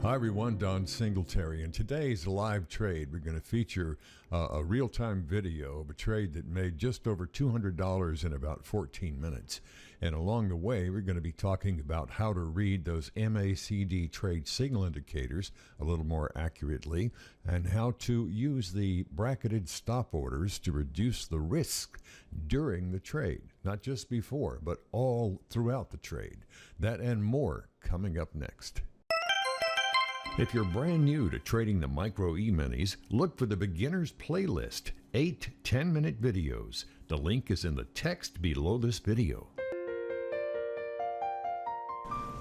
Hi everyone, Don Singletary. In today's live trade, we're going to feature a real-time video of a trade that made just over $200 in about 14 minutes. And along the way, we're going to be talking about how to read those MACD trade signal indicators a little more accurately, and how to use the bracketed stop orders to reduce the risk during the trade, not just before, but all throughout the trade. That and more coming up next. If you're brand new to trading the Micro E-minis, look for the Beginners playlist, 8 10-minute videos. The link is in the text below this video.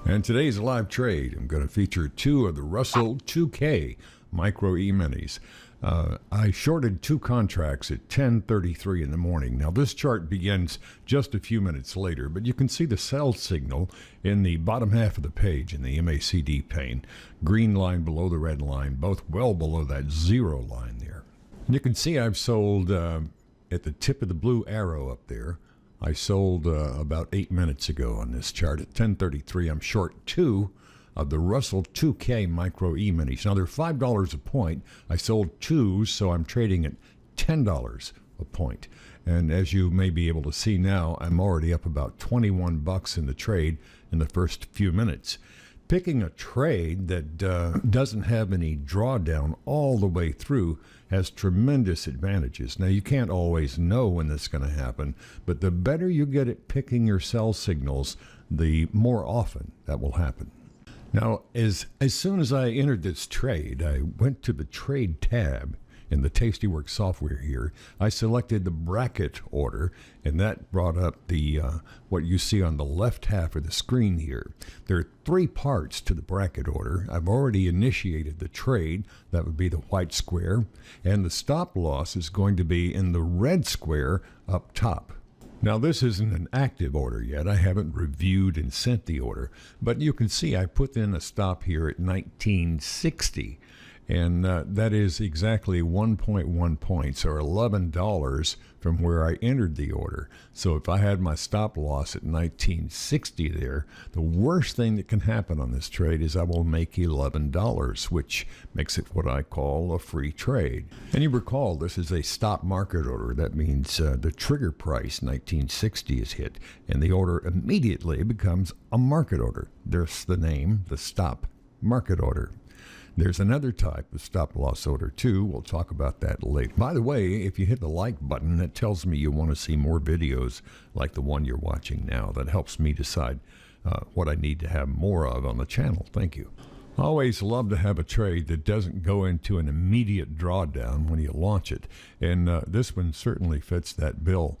And today's live trade, I'm going to feature two of the Russell 2K Micro E-minis. I shorted two contracts at 10:33 in the morning. Now this chart begins just a few minutes later, but you can see the sell signal in the bottom half of the page in the MACD pane. Green line below the red line, both well below that zero line there. And you can see I've sold at the tip of the blue arrow up there. I sold about 8 minutes ago on this chart at 10:33. I'm short two of the Russell 2K Micro E-minis. Now they're $5 a point. I sold two, so I'm trading at $10 a point. And as you may be able to see now, I'm already up about 21 bucks in the trade in the first few minutes. Picking a trade that doesn't have any drawdown all the way through has tremendous advantages. Now, you can't always know when this is going to happen, but the better you get at picking your sell signals, the more often that will happen. Now, as soon as I entered this trade, I went to the Trade tab in the Tastyworks software here. I selected the bracket order, and that brought up the what you see on the left half of the screen here. There are three parts to the bracket order. I've already initiated the trade. That would be the white square, and the stop loss is going to be in the red square up top. Now this isn't an active order yet. I haven't reviewed and sent the order, but you can see I put in a stop here at 1960, and that is exactly 1.1 points or $11 from where I entered the order. So if I had my stop loss at 1960 there, the worst thing that can happen on this trade is I will make $11, which makes it what I call a free trade. And you recall, this is a stop market order. That means the trigger price 1960 is hit, and the order immediately becomes a market order. There's the name, the stop market order. There's another type of stop loss order too. We'll talk about that later. By the way, if you hit the like button, that tells me you want to see more videos like the one you're watching now. That helps me decide what I need to have more of on the channel. Thank you. I always love to have a trade that doesn't go into an immediate drawdown when you launch it. And this one certainly fits that bill.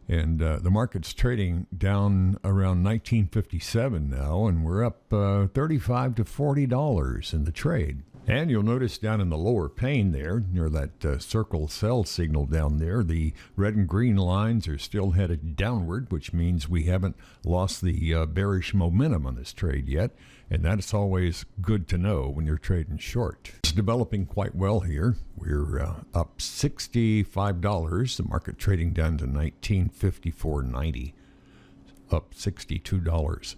And the market's trading down around 1957 now, and we're up $35 to $40 in the trade. And you'll notice down in the lower pane there, near that circle sell signal down there, the red and green lines are still headed downward, which means we haven't lost the bearish momentum on this trade yet. And that's always good to know when you're trading short. It's developing quite well here. We're up $65. The market trading down to $1954.90, up $62.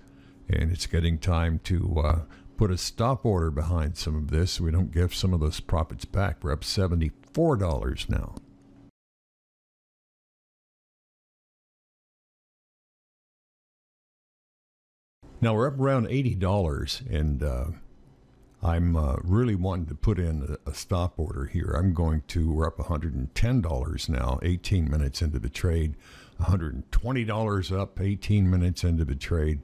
And it's getting time to put a stop order behind some of this so we don't give some of those profits back. We're up $74 now. Now we're up around $80, and I'm really wanting to put in a stop order here. We're up $110 now, 18 minutes into the trade, $120 up, 18 minutes into the trade,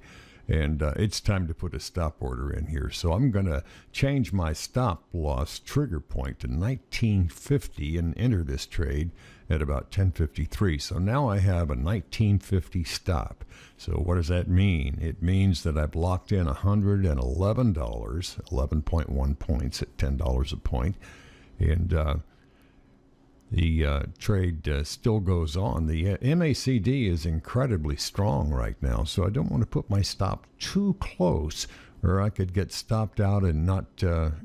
and it's time to put a stop order in here. So I'm going to change my stop loss trigger point to 1950 and enter this trade at about 10:53. So now I have a 1950 stop. So what does that mean? It means that I've locked in $111, 11.1 points at $10 a point. And the trade still goes on. The MACD is incredibly strong right now, so I don't want to put my stop too close, or I could get stopped out and not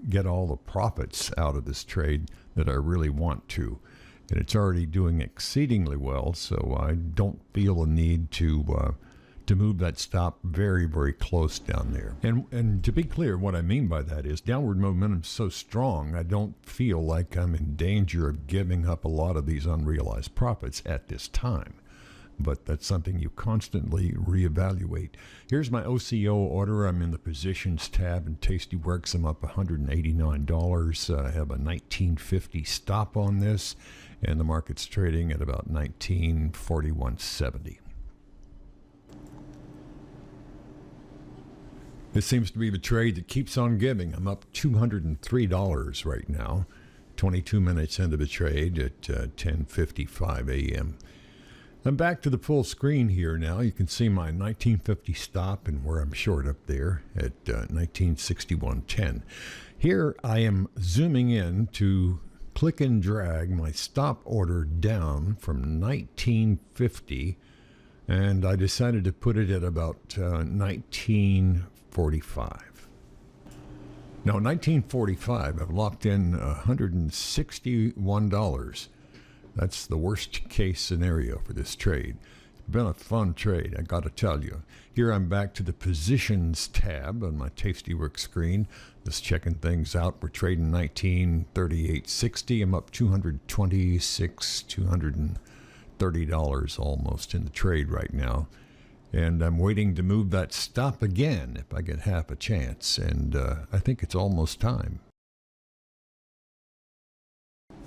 get all the profits out of this trade that I really want to. And it's already doing exceedingly well, so I don't feel a need to to move that stop very, very close down there. And to be clear, what I mean by that is downward momentum is so strong, I don't feel like I'm in danger of giving up a lot of these unrealized profits at this time. But that's something you constantly reevaluate. Here's my OCO order. I'm in the positions tab in Tastyworks. I'm up $189. I have a 1950 stop on this, and the market's trading at about 1941.70. This seems to be the trade that keeps on giving. I'm up $203 right now, 22 minutes into the trade at 10:55 a.m. I'm back to the full screen here now. You can see my 1950 stop and where I'm short up there at 1961.10. Here I am zooming in to click and drag my stop order down from 1950, and I decided to put it at about 1945. Now, 1945, I've locked in $161. That's the worst case scenario for this trade. It's been a fun trade, I got to tell you. Here I'm back to the positions tab on my Tastyworks screen. Just checking things out. We're trading 1938.60. I'm up $226, $230 almost in the trade right now. And I'm waiting to move that stop again if I get half a chance. And I think it's almost time.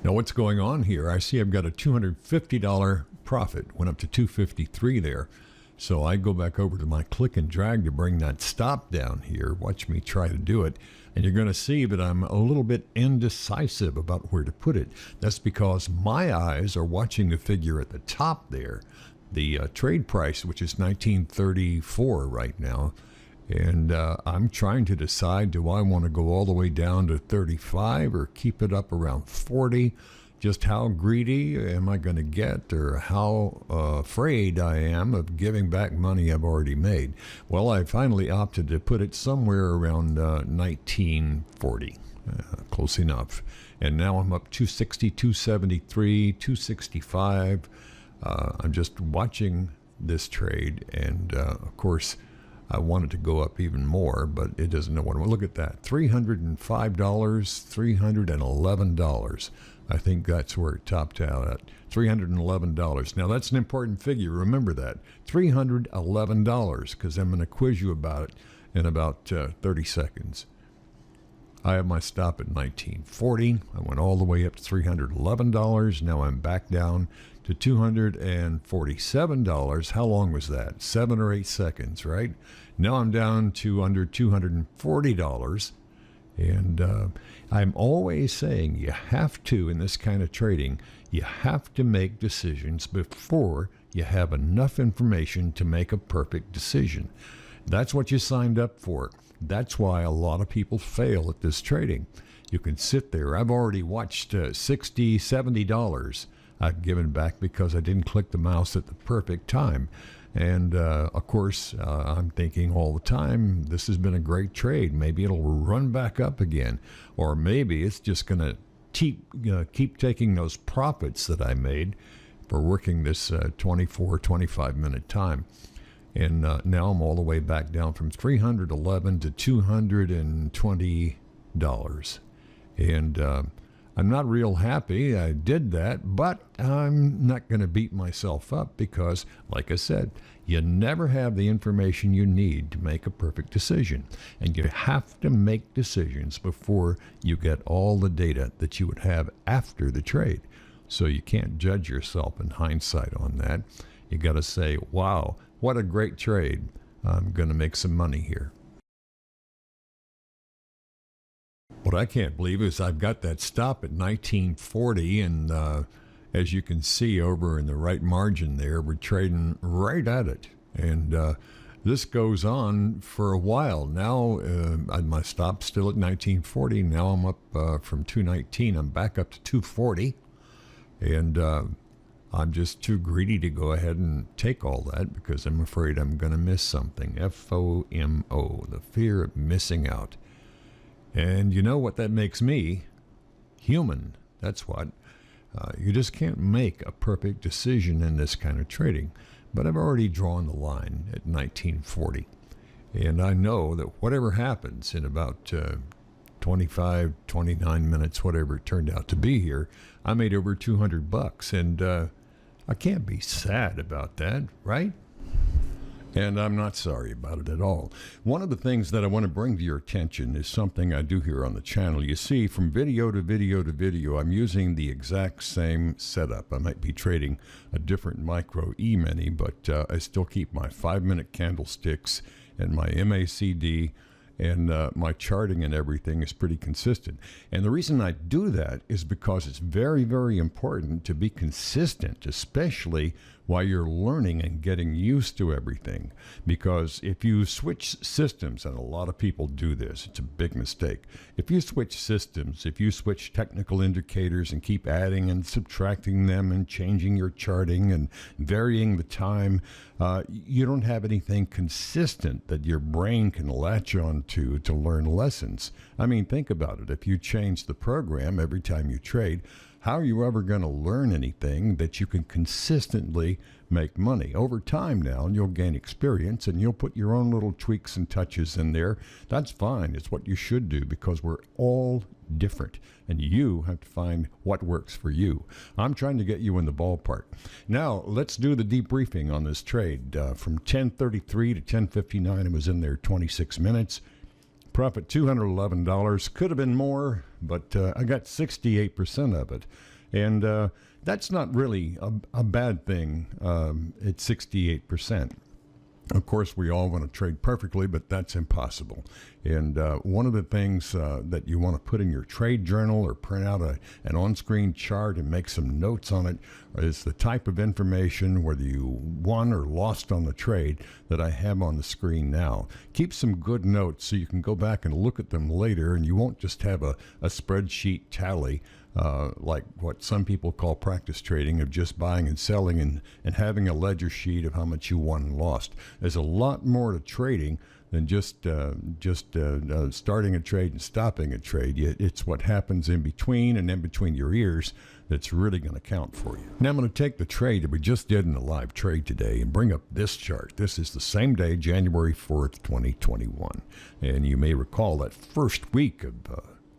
Now, what's going on here? I see I've got a $250 profit. Went up to $253 there. So I go back over to my click and drag to bring that stop down here. Watch me try to do it. And you're going to see that I'm a little bit indecisive about where to put it. That's because my eyes are watching the figure at the top there, the trade price, which is 1934 right now. And I'm trying to decide, do I want to go all the way down to 35 or keep it up around 40? Just how greedy am I going to get, or how afraid I am of giving back money I've already made? Well, I finally opted to put it somewhere around 1940. Close enough. And now I'm up 260, 273, 265. I'm just watching this trade, and of course, I wanted to go up even more, but it doesn't know what. Look at that, $305, $311. I think that's where it topped out at, $311. Now, that's an important figure. Remember that, $311, because I'm going to quiz you about it in about 30 seconds. I have my stop at 1940. I went all the way up to $311. Now I'm back down to $247. How long was that? 7 or 8 seconds, right? Now I'm down to under $240. And I'm always saying you have to, in this kind of trading, you have to make decisions before you have enough information to make a perfect decision. That's what you signed up for. That's why a lot of people fail at this trading. You can sit there. I've already watched $60, $70 I've given back because I didn't click the mouse at the perfect time. And of course, I'm thinking all the time, this has been a great trade. Maybe it'll run back up again. Or maybe it's just going to keep taking those profits that I made for working this 24, 25-minute time. And now I'm all the way back down from $311 to $220. And I'm not real happy I did that, but I'm not going to beat myself up because, like I said, you never have the information you need to make a perfect decision. And you have to make decisions before you get all the data that you would have after the trade. So you can't judge yourself in hindsight on that. You got to say, wow, what a great trade. I'm going to make some money here. What I can't believe is I've got that stop at 1940, and as you can see over in the right margin there, we're trading right at it. And this goes on for a while. Now, my stop's still at 1940. Now I'm up from 219. I'm back up to 240. And I'm just too greedy to go ahead and take all that because I'm afraid I'm going to miss something. FOMO, the fear of missing out. And you know what that makes me? Human. That's what. You just can't make a perfect decision in this kind of trading. but I've already drawn the line at 1940. And I know that whatever happens in about 25, 29 minutes, whatever it turned out to be here, I made over $200. And I can't be sad about that, right? And I'm not sorry about it at all. One of the things that I want to bring to your attention is something I do here on the channel. You see, from video to video to video, I'm using the exact same setup. I might be trading a different Micro E-mini, but I still keep my 5-minute candlesticks and my MACD, and my charting and everything is pretty consistent. And the reason I do that is because it's very, very important to be consistent, especially while you're learning and getting used to everything. Because if you switch systems, and a lot of people do this, it's a big mistake. If you switch systems, if you switch technical indicators and keep adding and subtracting them and changing your charting and varying the time, you don't have anything consistent that your brain can latch on to learn lessons. I mean, think about it. If you change the program every time you trade, how are you ever going to learn anything that you can consistently make money? Over time now, you'll gain experience and you'll put your own little tweaks and touches in there. That's fine. It's what you should do because we're all different and you have to find what works for you. I'm trying to get you in the ballpark. Now, let's do the debriefing on this trade. From 10:33 to 10:59, it was in there 26 minutes. Profit $211. Could have been more, but I got 68% of it. And that's not really a bad thing at 68%. Of course, we all want to trade perfectly, but that's impossible. And one of the things that you want to put in your trade journal or print out an on-screen chart and make some notes on it is the type of information, whether you won or lost on the trade, that I have on the screen now. Keep some good notes so you can go back and look at them later, and you won't just have a spreadsheet tally like what some people call practice trading, of just buying and selling and having a ledger sheet of how much you won and lost. There's a lot more to trading than just starting a trade and stopping a trade. It's what happens in between and in between your ears that's really going to count for you. Now I'm going to take the trade that we just did in the live trade today and bring up this chart. This is the same day, January 4th, 2021. And you may recall that first week of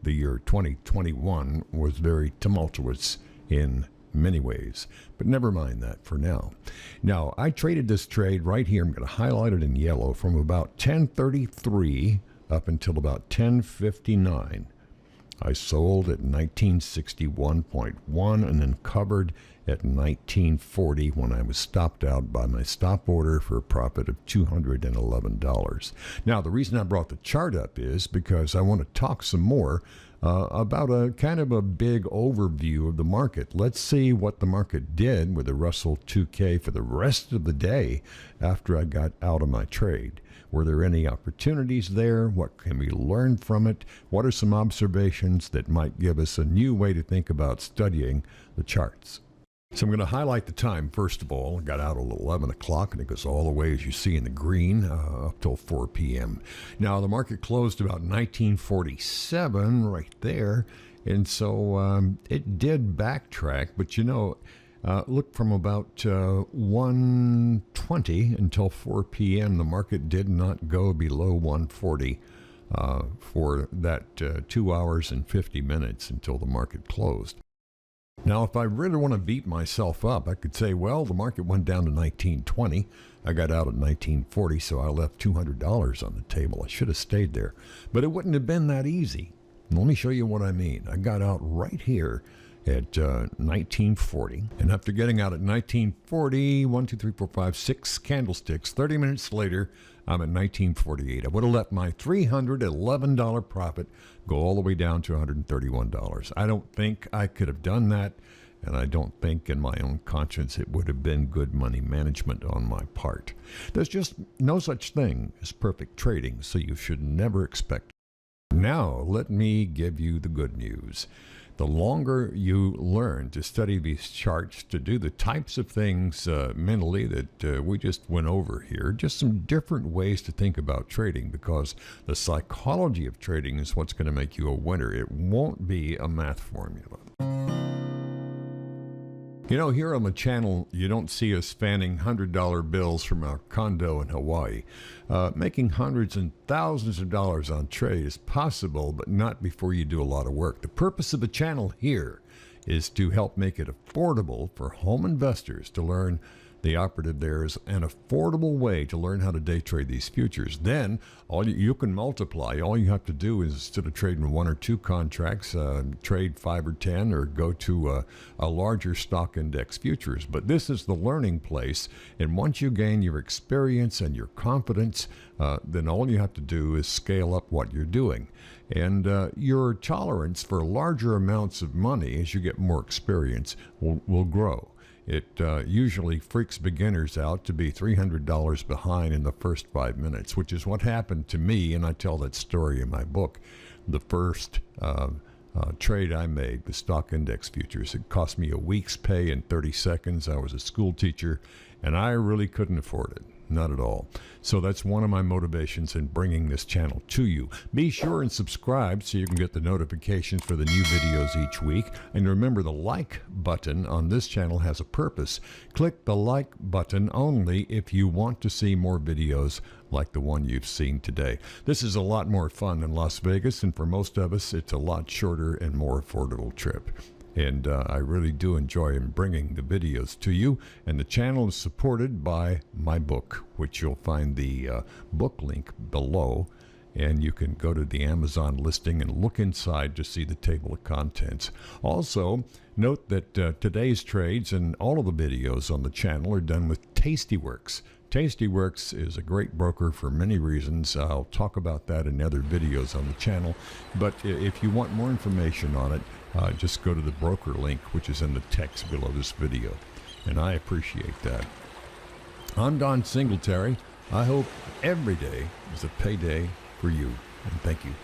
the year 2021 was very tumultuous in many ways, but never mind that for now. Now, I traded this trade right here. I'm going to highlight it in yellow from about 10:33 up until about 10:59. I sold at 1961.1 and then covered at 1940 when I was stopped out by my stop order for a profit of $211. Now, the reason I brought the chart up is because I want to talk some more about a kind of a big overview of the market. Let's see what the market did with the Russell 2K for the rest of the day after I got out of my trade. Were there any opportunities there? What can we learn from it? What are some observations that might give us a new way to think about studying the charts? So I'm going to highlight the time first of all. I got out at 11 o'clock and it goes all the way, as you see in the green, up till 4 p.m. Now the market closed about 1947 right there, and so it did backtrack, but you know, look, from about 1:20 until 4 p.m. the market did not go below 140 for that 2 hours and 50 minutes until the market closed. Now, if I really want to beat myself up, I could say, well, the market went down to 1920. I got out at 1940, so I left $200 on the table. I should have stayed there, but it wouldn't have been that easy. Let me show you what I mean. I got out right here at 1940, and after getting out at 1940, 1, 2, 3, 4, 5, 6 candlesticks, 30 minutes later, I'm at 1948. I would have let my $311 profit go all the way down to $131. I don't think I could have done that, and I don't think in my own conscience it would have been good money management on my part. There's just no such thing as perfect trading, so you should never expect it. Now, let me give you the good news. The longer you learn to study these charts, to do the types of things mentally that we just went over here, just some different ways to think about trading, because the psychology of trading is what's going to make you a winner. It won't be a math formula. You know, here on the channel, you don't see us fanning $100 bills from our condo in Hawaii. Making hundreds and thousands of dollars on trade is possible, but not before you do a lot of work. The purpose of the channel here is to help make it affordable for home investors to learn. The operative there is an affordable way to learn how to day trade these futures. Then you can multiply. All you have to do is, instead of trading 1 or 2 contracts, trade 5 or 10, or go to a larger stock index futures. But this is the learning place. And once you gain your experience and your confidence, then all you have to do is scale up what you're doing. And your tolerance for larger amounts of money as you get more experience will grow. It usually freaks beginners out to be $300 behind in the first 5 minutes, which is what happened to me, and I tell that story in my book. The first trade I made with stock index futures, it cost me a week's pay in 30 seconds. I was a school teacher, and I really couldn't afford it. Not at all. So that's one of my motivations in bringing this channel to you. Be sure and subscribe so you can get the notifications for the new videos each week. And remember, the like button on this channel has a purpose. Click the like button only if you want to see more videos like the one you've seen today. This is a lot more fun than Las Vegas, and for most of us, it's a lot shorter and more affordable trip. And I really do enjoy bringing the videos to you. And the channel is supported by my book, which you'll find the book link below. And you can go to the Amazon listing and look inside to see the table of contents. Also, note that today's trades and all of the videos on the channel are done with Tastyworks. Tastyworks is a great broker for many reasons. I'll talk about that in other videos on the channel. But if you want more information on it, just go to the broker link, which is in the text below this video. And I appreciate that. I'm Don Singletary. I hope every day is a payday for you. And thank you.